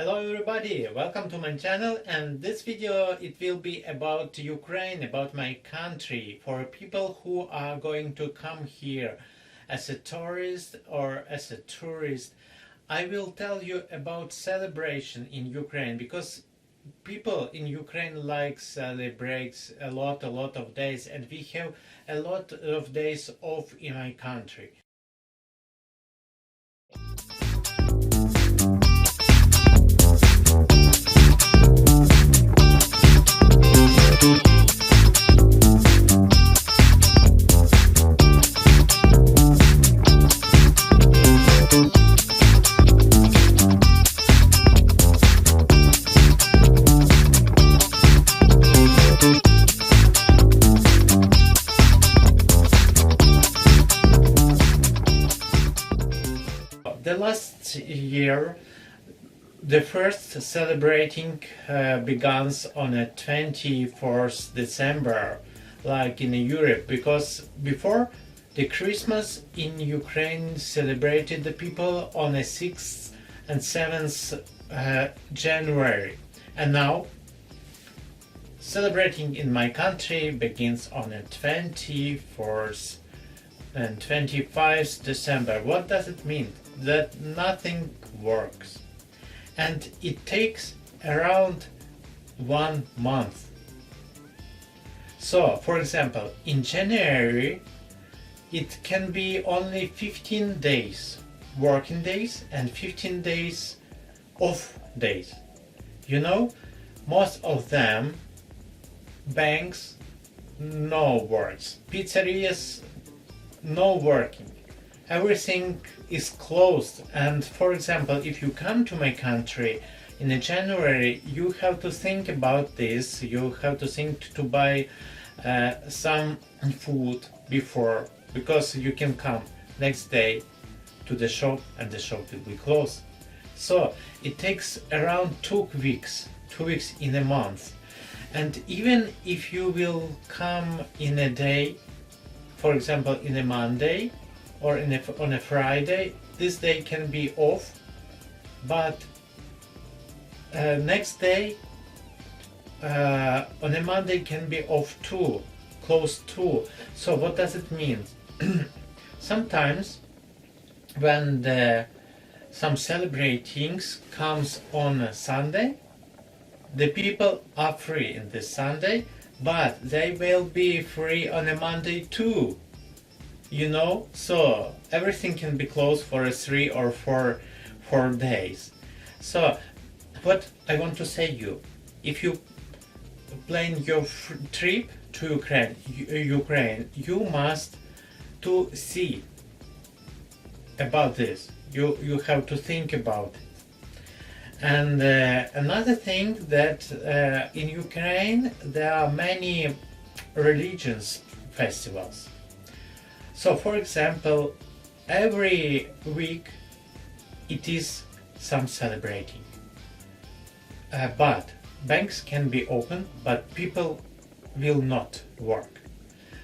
Hello everybody, welcome to my channel, and this video it will be about Ukraine, about my country, for people who are going to come here as a tourist or as a tourist. I will tell you about celebration in Ukraine, because people in Ukraine like celebrates a lot of days, and we have a lot of days off in my country. The last year, the first celebrating begins on a 24th December, like in Europe, because before the Christmas in Ukraine celebrated the people on a 6th and 7th January, and now celebrating in my country begins on a 24th and 25th December. What does it mean? That nothing works, and it takes around 1 month. So, for example, in January it can be only 15 days working days and 15 days off days. You know, most of them, banks, no works, pizzerias, no working, everything is closed. And for example, if you come to my country in January, you have to think about this. You have to think to buy some food before, because you can come next day to the shop and the shop will be closed. So it takes around 2 weeks in a month. And even if you will come in a day, for example in a Monday or on a Friday, this day can be off, but next day on a Monday can be off too, closed too. So what does it mean? Sometimes when some celebrations comes on a Sunday, the people are free in this Sunday, but they will be free on a Monday too. You know, so everything can be closed for 3 or 4 days. So what I want to say you, if you plan your trip to Ukraine, you must to see about this. You have to think about it. And another thing, that in Ukraine there are many religious festivals. So for example, every week it is some celebrating, but banks can be open, but people will not work.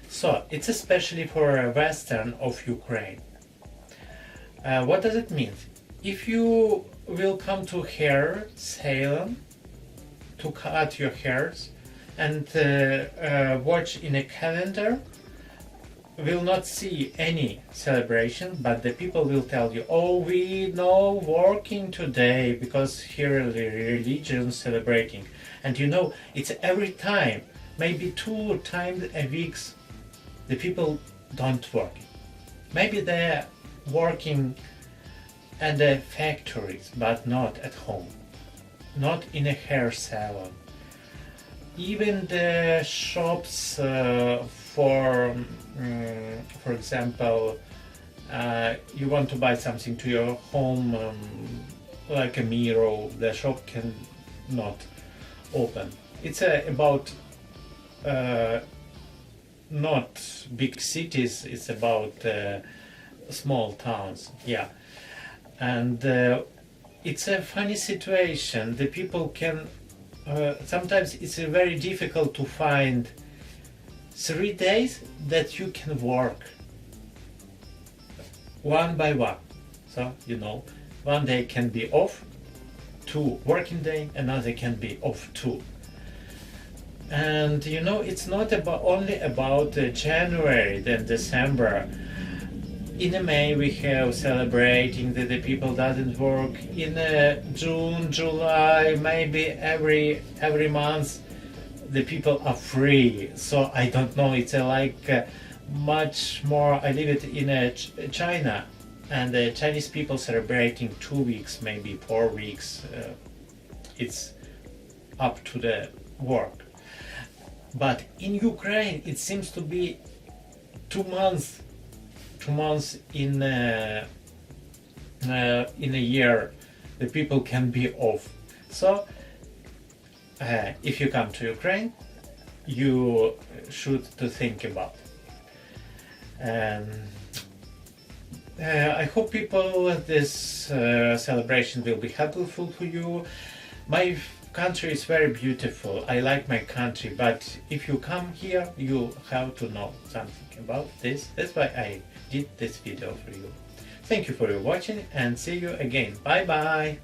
So it's especially for western of Ukraine. What does it mean? If you will come to hair salon to cut your hairs and watch in a calendar, will not see any celebration, but the people will tell you, oh, we no working today because here are the religion celebrating. And you know, it's every time, maybe 2 times a week, the people don't work. Maybe they're working at the factories, but not at home, not in a hair salon. Even the shops for example, you want to buy something to your home, like a mirror, the shop can not open. It's about not big cities, it's about small towns, yeah. And it's a funny situation. The people can sometimes it's very difficult to find 3 days that you can work one by one. So, you know, one day can be off 2 working days, another can be of 2. And you know, it's not only about January, then December. In May we have celebrating that the people doesn't work. In June, July, maybe every month the people are free. So I don't know. It's much more. I live it in China, and the Chinese people celebrating 2 weeks, maybe 4 weeks. It's up to the work. But in Ukraine, it seems to be 2 months. 2 months in a year, the people can be off. So, if you come to Ukraine, you should to think about. I hope people this celebration will be helpful for you. My country is very beautiful. I like my country, but if you come here, you have to know something about this. That's why I did this video for you. Thank you for watching and see you again. Bye bye.